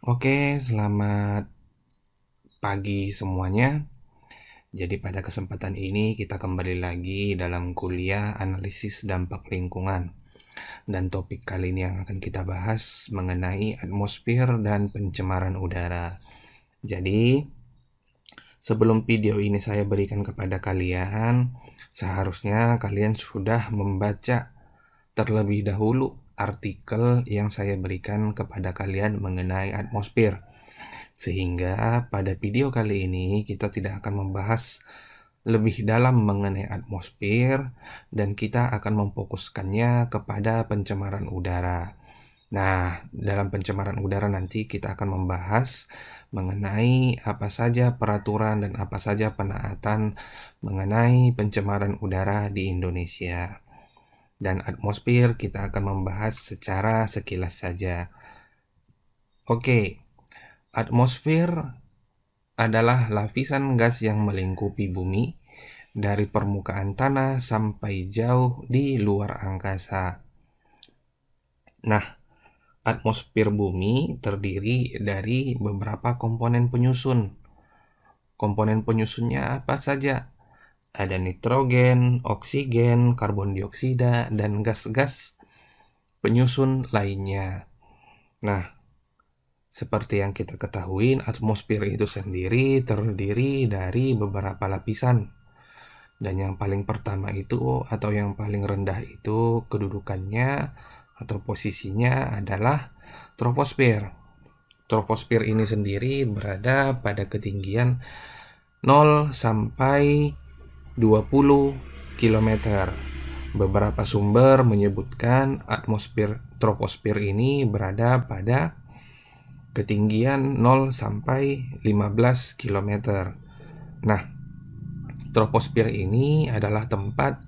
Oke, selamat pagi semuanya. Jadi pada kesempatan ini kita kembali lagi dalam kuliah analisis dampak lingkungan. Dan topik kali ini yang akan kita bahas mengenai atmosfer dan pencemaran udara. Jadi, sebelum video ini saya berikan kepada kalian, seharusnya kalian sudah membaca terlebih dahulu artikel yang saya berikan kepada kalian mengenai atmosfer. Sehingga pada video kali ini kita tidak akan membahas lebih dalam mengenai atmosfer dan kita akan memfokuskannya kepada pencemaran udara. Nah, dalam pencemaran udara nanti kita akan membahas mengenai apa saja peraturan dan apa saja penaatan mengenai pencemaran udara di Indonesia. Dan atmosfer kita akan membahas secara sekilas saja. Oke, atmosfer adalah lapisan gas yang melingkupi bumi dari permukaan tanah sampai jauh di luar angkasa. Nah, atmosfer bumi terdiri dari beberapa komponen penyusun. Komponen penyusunnya apa saja? Ada nitrogen, oksigen, karbon dioksida, dan gas-gas penyusun lainnya. Nah, seperti yang kita ketahui, atmosfer itu sendiri terdiri dari beberapa lapisan. Dan yang paling pertama itu atau yang paling rendah itu kedudukannya atau posisinya adalah troposfer. Troposfer ini sendiri berada pada ketinggian 0 sampai 20 km. Beberapa sumber menyebutkan atmosfer troposfer ini berada pada ketinggian 0 sampai 15 km. Nah, troposfer ini adalah tempat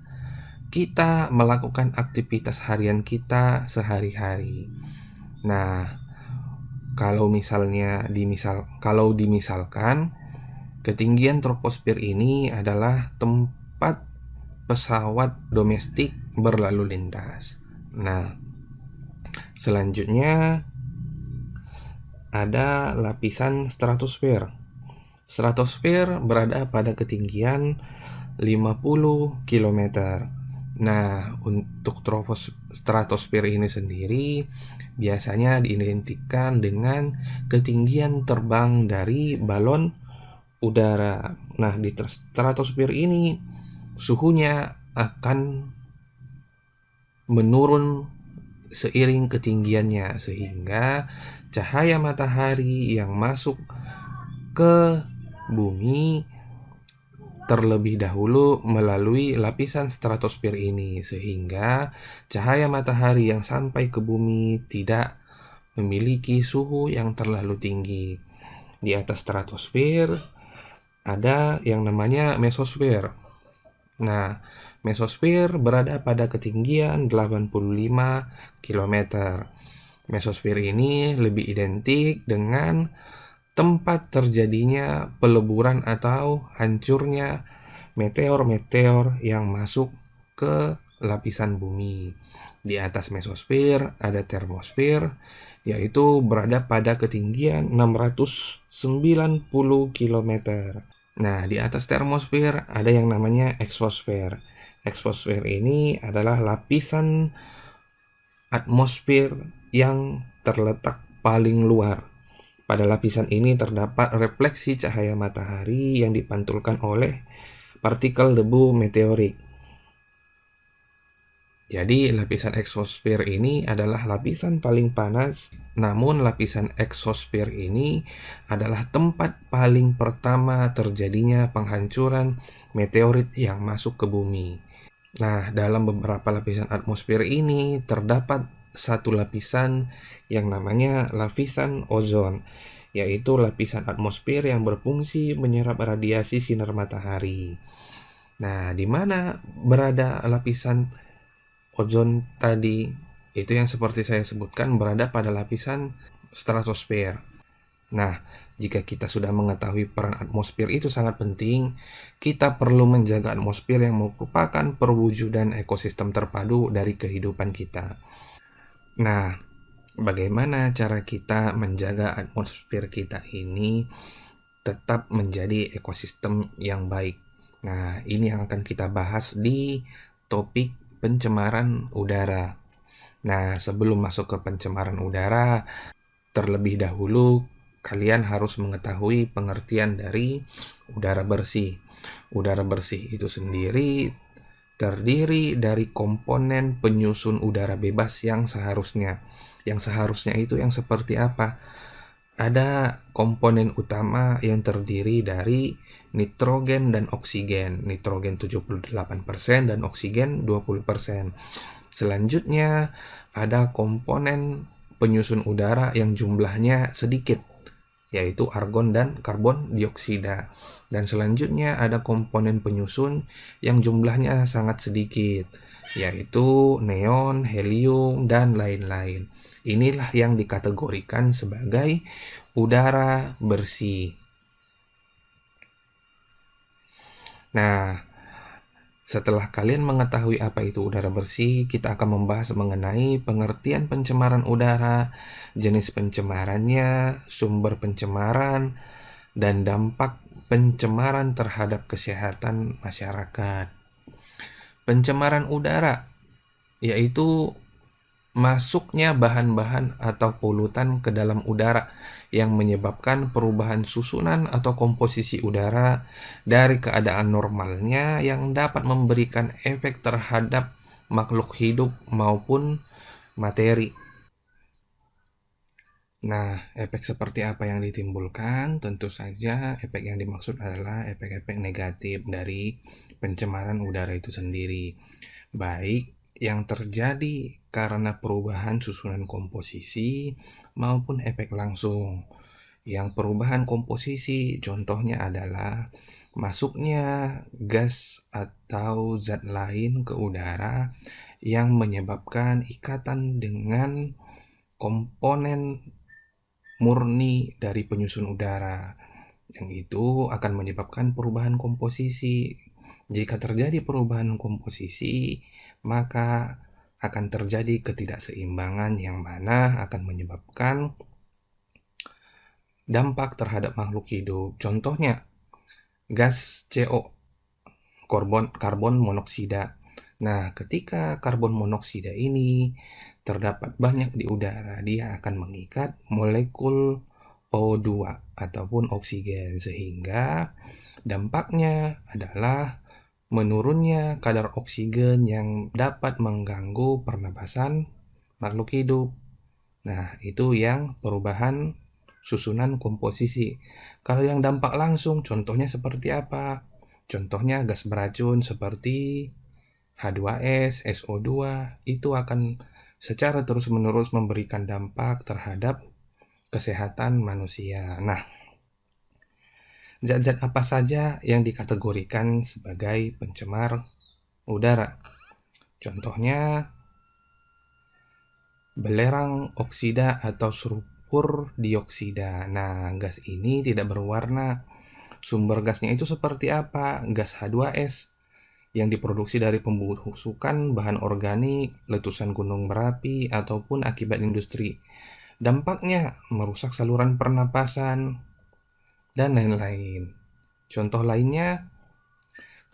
kita melakukan aktivitas harian kita sehari-hari. Nah, kalau dimisalkan ketinggian troposfer ini adalah tempat pesawat domestik berlalu lintas. Nah, selanjutnya ada lapisan stratosfer. Stratosfer berada pada ketinggian 50 km. Nah, untuk stratosfer ini sendiri biasanya diidentikan dengan ketinggian terbang dari balon udara. Nah, di stratosfer ini suhunya akan menurun seiring ketinggiannya sehingga cahaya matahari yang masuk ke bumi terlebih dahulu melalui lapisan stratosfer ini sehingga cahaya matahari yang sampai ke bumi tidak memiliki suhu yang terlalu tinggi. Di atas stratosfer ada yang namanya mesosfer. Nah, mesosfer berada pada ketinggian 85 km. Mesosfer ini lebih identik dengan tempat terjadinya peleburan atau hancurnya meteor-meteor yang masuk ke lapisan bumi. Di atas mesosfer ada termosfer, yaitu berada pada ketinggian 690 km. Nah, di atas termosfer ada yang namanya eksosfer. Eksosfer ini adalah lapisan atmosfer yang terletak paling luar. Pada lapisan ini terdapat refleksi cahaya matahari yang dipantulkan oleh partikel debu meteorik. Jadi lapisan eksosfer ini adalah lapisan paling panas, namun lapisan eksosfer ini adalah tempat paling pertama terjadinya penghancuran meteorit yang masuk ke bumi. Nah, dalam beberapa lapisan atmosfer ini terdapat satu lapisan yang namanya lapisan ozon, yaitu lapisan atmosfer yang berfungsi menyerap radiasi sinar matahari. Nah, di mana berada lapisan ozon tadi? Itu yang seperti saya sebutkan berada pada lapisan stratosfer. Nah, jika kita sudah mengetahui peran atmosfer itu sangat penting, kita perlu menjaga atmosfer yang merupakan perwujudan ekosistem terpadu dari kehidupan kita. Nah, Bagaimana cara kita menjaga atmosfer kita ini tetap menjadi ekosistem yang baik? Nah, ini yang akan kita bahas di topik pencemaran udara. Nah, sebelum masuk ke pencemaran udara, terlebih dahulu kalian harus mengetahui pengertian dari udara bersih. Udara bersih itu sendiri terdiri dari komponen penyusun udara bebas yang seharusnya. Yang seharusnya itu yang seperti apa? Ada komponen utama yang terdiri dari nitrogen dan oksigen. Nitrogen 78% dan oksigen 20%. Selanjutnya ada komponen penyusun udara yang jumlahnya sedikit, yaitu argon dan karbon dioksida. Dan selanjutnya ada komponen penyusun yang jumlahnya sangat sedikit, yaitu neon, helium, dan lain-lain. Inilah yang dikategorikan sebagai udara bersih. Nah, setelah kalian mengetahui apa itu udara bersih, kita akan membahas mengenai pengertian pencemaran udara, jenis pencemarannya, sumber pencemaran, dan dampak pencemaran terhadap kesehatan masyarakat. Pencemaran udara yaitu masuknya bahan-bahan atau polutan ke dalam udara yang menyebabkan perubahan susunan atau komposisi udara dari keadaan normalnya yang dapat memberikan efek terhadap makhluk hidup maupun materi. Nah, efek seperti apa yang ditimbulkan? Tentu saja efek yang dimaksud adalah efek-efek negatif dari pencemaran udara itu sendiri. Baik yang terjadi karena perubahan susunan komposisi maupun efek langsung. Yang perubahan komposisi contohnya adalah masuknya gas atau zat lain ke udara yang menyebabkan ikatan dengan komponen murni dari penyusun udara, yang itu akan menyebabkan perubahan komposisi. Jika terjadi perubahan komposisi, maka akan terjadi ketidakseimbangan yang mana akan menyebabkan dampak terhadap makhluk hidup. Contohnya, gas CO, karbon monoksida. Nah, ketika karbon monoksida ini terdapat banyak di udara, dia akan mengikat molekul O2 ataupun oksigen, sehingga dampaknya adalah menurunnya kadar oksigen yang dapat mengganggu pernapasan makhluk hidup. Nah, itu yang perubahan susunan komposisi. Kalau yang dampak langsung, contohnya seperti apa? Contohnya gas beracun seperti H2S, SO2, itu akan secara terus-menerus memberikan dampak terhadap kesehatan manusia. Nah, zat-zat apa saja yang dikategorikan sebagai pencemar udara? Contohnya, belerang oksida atau sulfur dioksida. Nah, gas ini tidak berwarna. Sumber gasnya itu seperti apa? Gas H2S yang diproduksi dari pembusukan bahan organik, letusan gunung berapi, ataupun akibat industri. Dampaknya merusak saluran pernapasan, dan lain-lain. Contoh lainnya,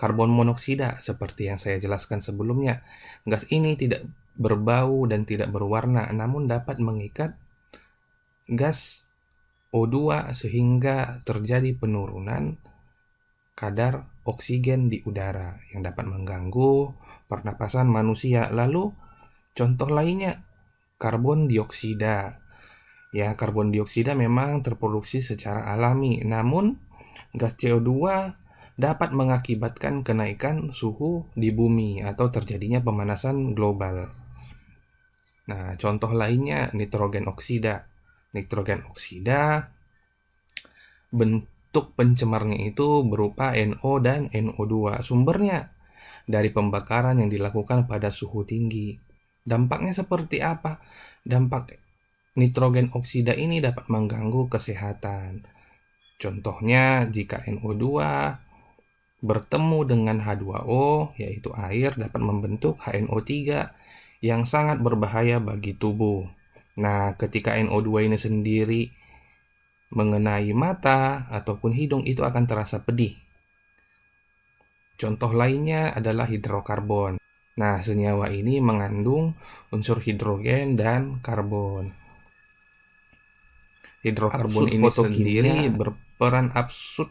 karbon monoksida seperti yang saya jelaskan sebelumnya. Gas ini tidak berbau dan tidak berwarna, namun dapat mengikat gas O2 sehingga terjadi penurunan kadar oksigen di udara yang dapat mengganggu pernapasan manusia. Lalu contoh lainnya, karbon dioksida. Ya, karbon dioksida memang terproduksi secara alami, namun gas CO2 dapat mengakibatkan kenaikan suhu di bumi atau terjadinya pemanasan global. Nah, contoh lainnya nitrogen oksida. Nitrogen oksida bentuk pencemarnya itu berupa NO dan NO2. Sumbernya dari pembakaran yang dilakukan pada suhu tinggi. Dampaknya seperti apa? Dampak nitrogen oksida ini dapat mengganggu kesehatan. Contohnya, jika NO2 bertemu dengan H2O, yaitu air, dapat membentuk HNO3 yang sangat berbahaya bagi tubuh. Nah, ketika NO2 ini sendiri mengenai mata ataupun hidung, itu akan terasa pedih. Contoh lainnya adalah hidrokarbon. Nah, senyawa ini mengandung unsur hidrogen dan karbon. Hidrokarbon Absurd ini sendiri fotokimia. berperan absurd.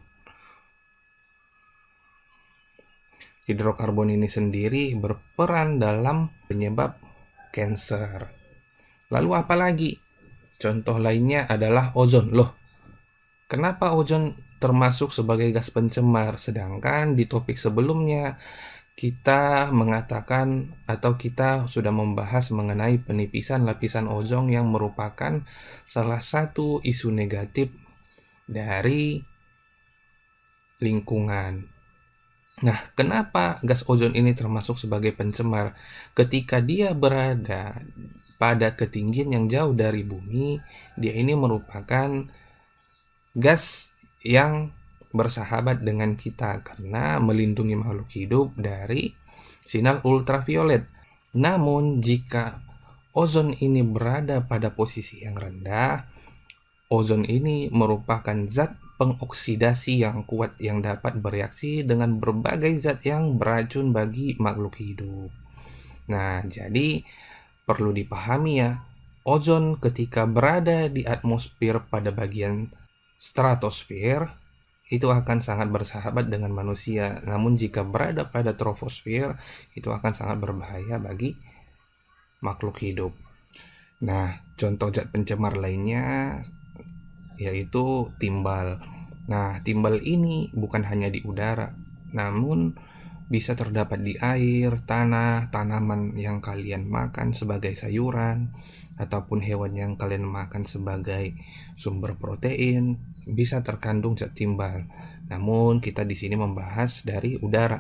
Hidrokarbon ini sendiri berperan dalam penyebab kanker. Lalu apa lagi? Contoh lainnya adalah ozon. Loh, kenapa ozon termasuk sebagai gas pencemar? Sedangkan di topik sebelumnya kita mengatakan atau kita sudah membahas mengenai penipisan lapisan ozon yang merupakan salah satu isu negatif dari lingkungan. Nah, kenapa gas ozon ini termasuk sebagai pencemar? Ketika dia berada pada ketinggian yang jauh dari bumi, dia ini merupakan gas yang bersahabat dengan kita karena melindungi makhluk hidup dari sinar ultraviolet. Namun, jika ozon ini berada pada posisi yang rendah, ozon ini merupakan zat pengoksidasi yang kuat yang dapat bereaksi dengan berbagai zat yang beracun bagi makhluk hidup. Nah, jadi perlu dipahami ya, ozon ketika berada di atmosfer pada bagian stratosfer itu akan sangat bersahabat dengan manusia. Namun jika berada pada troposfer itu akan sangat berbahaya bagi makhluk hidup. Nah, contoh zat pencemar lainnya yaitu timbal. Nah, timbal ini bukan hanya di udara, namun bisa terdapat di air, tanah, tanaman yang kalian makan sebagai sayuran, ataupun hewan yang kalian makan sebagai sumber protein, bisa terkandung zat timbal. Namun kita di sini membahas dari udara.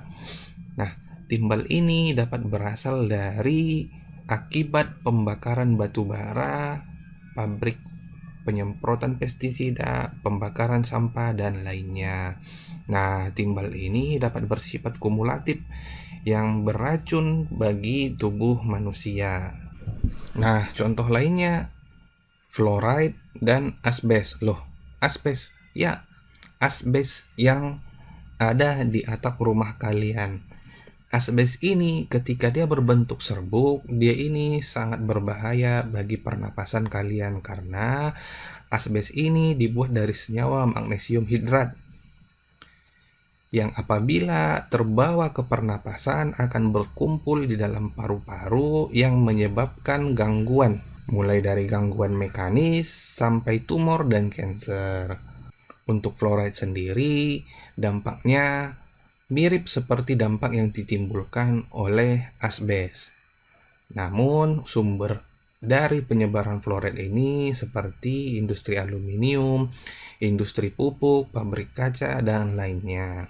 Nah, timbal ini dapat berasal dari akibat pembakaran batu bara, pabrik penyemprotan pestisida, pembakaran sampah, dan lainnya. Nah, timbal ini dapat bersifat kumulatif yang beracun bagi tubuh manusia. Nah, contoh lainnya fluoride dan asbes. Loh, asbes? Ya, asbes yang ada di atap rumah kalian. Asbes ini ketika dia berbentuk serbuk, dia ini sangat berbahaya bagi pernapasan kalian karena asbes ini dibuat dari senyawa magnesium hidrat yang apabila terbawa ke pernapasan akan berkumpul di dalam paru-paru yang menyebabkan gangguan, mulai dari gangguan mekanis sampai tumor dan kanker. Untuk fluoride sendiri, dampaknya mirip seperti dampak yang ditimbulkan oleh asbes. Namun, sumber dari penyebaran fluoride ini seperti industri aluminium, industri pupuk, pabrik kaca, dan lainnya.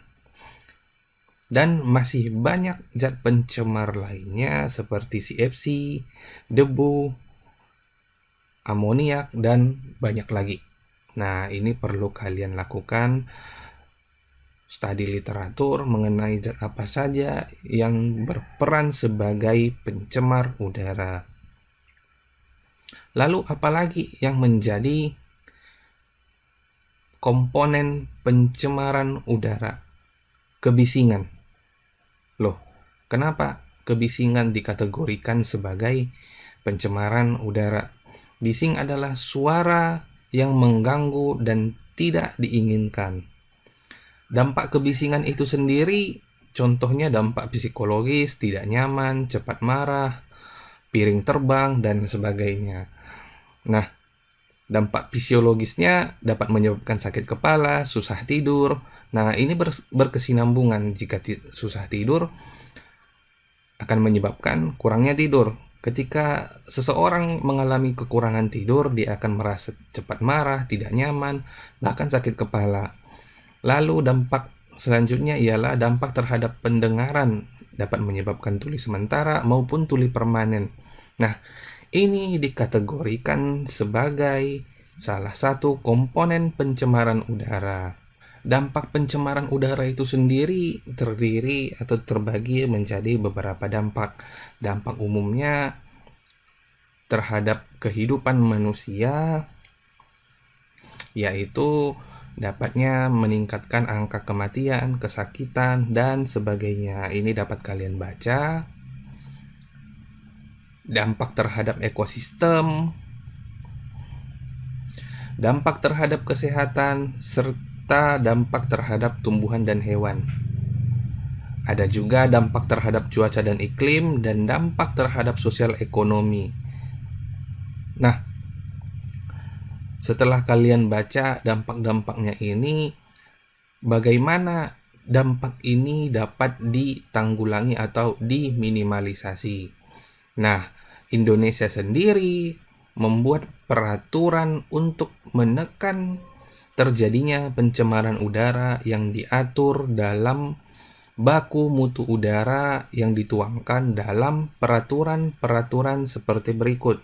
Dan masih banyak zat pencemar lainnya seperti CFC, debu, amoniak, dan banyak lagi. Nah, ini perlu kalian lakukan studi literatur mengenai zat apa saja yang berperan sebagai pencemar udara. Lalu apalagi yang menjadi komponen pencemaran udara? Kebisingan. Loh, kenapa kebisingan dikategorikan sebagai pencemaran udara? Bising adalah suara yang mengganggu dan tidak diinginkan. Dampak kebisingan itu sendiri, contohnya dampak psikologis, tidak nyaman, cepat marah, piring terbang, dan sebagainya. Nah, dampak fisiologisnya dapat menyebabkan sakit kepala, susah tidur. Nah, ini berkesinambungan. Jika susah tidur akan menyebabkan kurangnya tidur. Ketika seseorang mengalami kekurangan tidur, dia akan merasa cepat marah, tidak nyaman, bahkan sakit kepala. Lalu dampak selanjutnya ialah dampak terhadap pendengaran, dapat menyebabkan tuli sementara maupun tuli permanen. Nah, ini dikategorikan sebagai salah satu komponen pencemaran udara. Dampak pencemaran udara itu sendiri terdiri atau terbagi menjadi beberapa dampak. Dampak umumnya terhadap kehidupan manusia, yaitu dapatnya meningkatkan angka kematian, kesakitan, dan sebagainya. Ini dapat kalian baca. Dampak terhadap ekosistem, dampak terhadap kesehatan, serta dampak terhadap tumbuhan dan hewan. Ada juga dampak terhadap cuaca dan iklim, dan dampak terhadap sosial ekonomi. Nah, setelah kalian baca dampak-dampaknya ini, bagaimana dampak ini dapat ditanggulangi atau diminimalisasi? Nah, Indonesia sendiri membuat peraturan untuk menekan terjadinya pencemaran udara yang diatur dalam baku mutu udara yang dituangkan dalam peraturan-peraturan seperti berikut.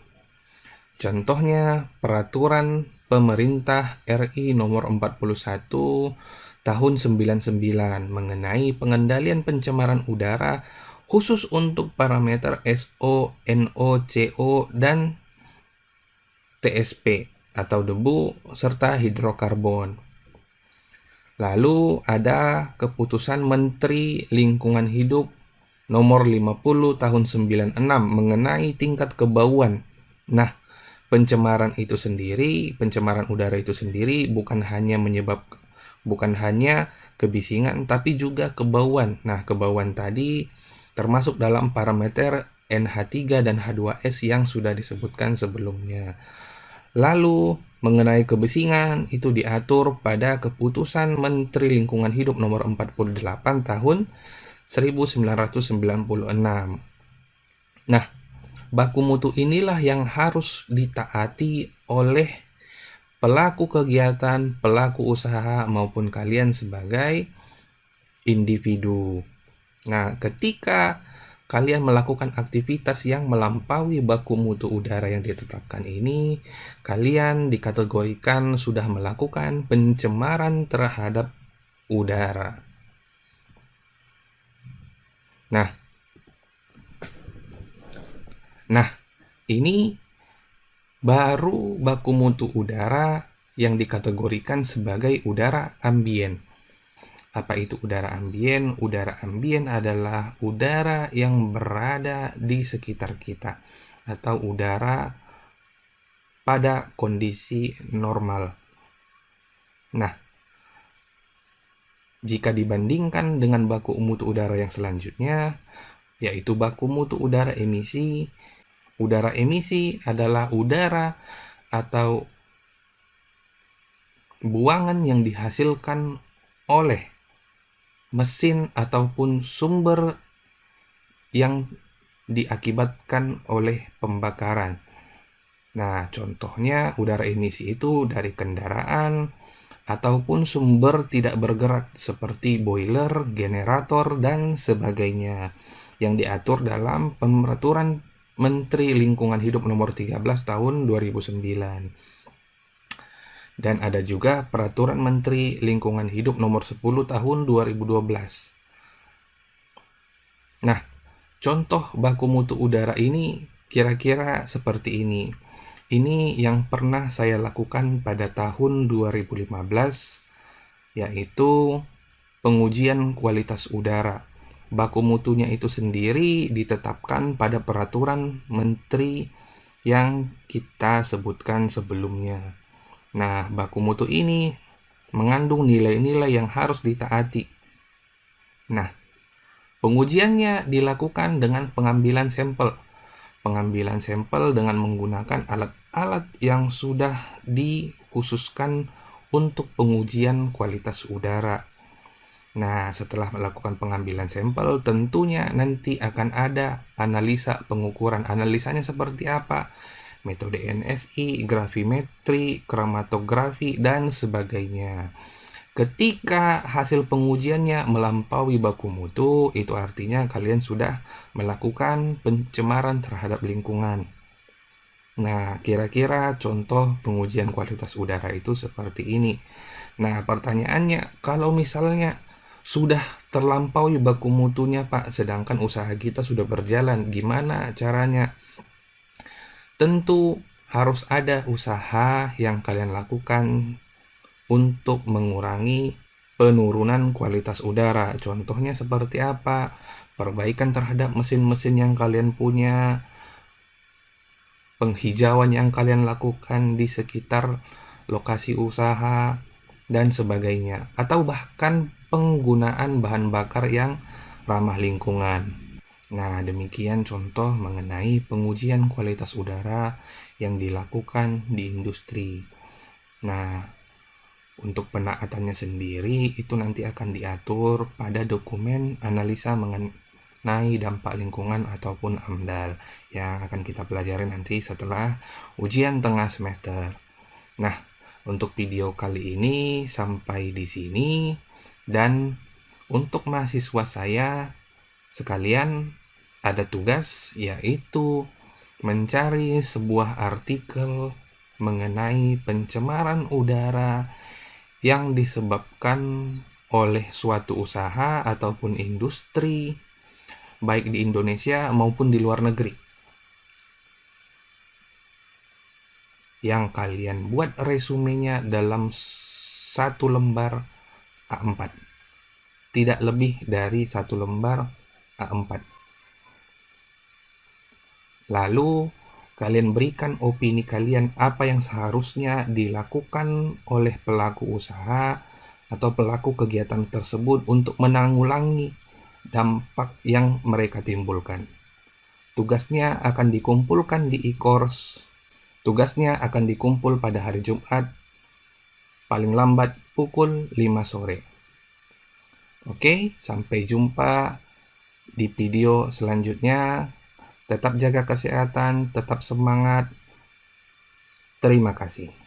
Contohnya, peraturan pemerintah RI nomor 41 tahun 99 mengenai pengendalian pencemaran udara khusus untuk parameter SO, NO, CO, dan TSP atau debu serta hidrokarbon. Lalu ada keputusan Menteri Lingkungan Hidup nomor 50 tahun 96 mengenai tingkat kebauan. Nah, pencemaran udara itu sendiri bukan hanya kebisingan tapi juga kebauan. Nah, kebauan tadi termasuk dalam parameter NH3 dan H2S yang sudah disebutkan sebelumnya. Lalu, mengenai kebisingan itu diatur pada keputusan Menteri Lingkungan Hidup nomor 48 tahun 1996. Nah, baku mutu inilah yang harus ditaati oleh pelaku kegiatan, pelaku usaha, maupun kalian sebagai individu. Nah, ketika kalian melakukan aktivitas yang melampaui baku mutu udara yang ditetapkan ini, kalian dikategorikan sudah melakukan pencemaran terhadap udara. Nah, ini baru baku mutu udara yang dikategorikan sebagai udara ambien. Apa itu udara ambien? Udara ambien adalah udara yang berada di sekitar kita atau udara pada kondisi normal. Nah, jika dibandingkan dengan baku mutu udara yang selanjutnya, yaitu baku mutu udara emisi. Udara emisi adalah udara atau buangan yang dihasilkan oleh mesin ataupun sumber yang diakibatkan oleh pembakaran. Nah, contohnya udara emisi itu dari kendaraan ataupun sumber tidak bergerak seperti boiler, generator, dan sebagainya yang diatur dalam peraturan Menteri Lingkungan Hidup nomor 13 tahun 2009. Dan ada juga peraturan Menteri Lingkungan Hidup nomor 10 tahun 2012. Nah, contoh baku mutu udara ini kira-kira seperti ini. Ini yang pernah saya lakukan pada tahun 2015, yaitu pengujian kualitas udara. Baku mutunya itu sendiri ditetapkan pada peraturan menteri yang kita sebutkan sebelumnya. Nah, baku mutu ini mengandung nilai-nilai yang harus ditaati. Nah, pengujiannya dilakukan dengan pengambilan sampel. Pengambilan sampel dengan menggunakan alat-alat yang sudah dikhususkan untuk pengujian kualitas udara. Nah, setelah melakukan pengambilan sampel, tentunya nanti akan ada analisa pengukuran. Analisanya seperti apa? Metode NSI, gravimetri, kromatografi, dan sebagainya. Ketika hasil pengujiannya melampaui baku mutu, itu artinya kalian sudah melakukan pencemaran terhadap lingkungan. Nah, kira-kira contoh pengujian kualitas udara itu seperti ini. Nah, pertanyaannya, kalau misalnya sudah terlampaui baku mutunya, Pak, sedangkan usaha kita sudah berjalan, gimana caranya? Tentu harus ada usaha yang kalian lakukan untuk mengurangi penurunan kualitas udara. Contohnya seperti apa? Perbaikan terhadap mesin-mesin yang kalian punya, penghijauan yang kalian lakukan di sekitar lokasi usaha, dan sebagainya. Atau bahkan penggunaan bahan bakar yang ramah lingkungan. Nah, demikian contoh mengenai pengujian kualitas udara yang dilakukan di industri. Nah, untuk penaatannya sendiri itu nanti akan diatur pada dokumen analisa mengenai dampak lingkungan ataupun AMDAL yang akan kita pelajari nanti setelah ujian tengah semester. Nah, untuk video kali ini sampai di sini, dan untuk mahasiswa saya sekalian ada tugas, yaitu mencari sebuah artikel mengenai pencemaran udara yang disebabkan oleh suatu usaha ataupun industri, baik di Indonesia maupun di luar negeri. Yang kalian buat resumenya dalam satu lembar A4. Tidak lebih dari satu lembar A4. Lalu kalian berikan opini kalian apa yang seharusnya dilakukan oleh pelaku usaha atau pelaku kegiatan tersebut untuk menanggulangi dampak yang mereka timbulkan. Tugasnya akan dikumpulkan di e-course. Tugasnya akan dikumpul pada hari Jumat, paling lambat pukul 5 sore. Oke, sampai jumpa di video selanjutnya. Tetap jaga kesehatan, tetap semangat. Terima kasih.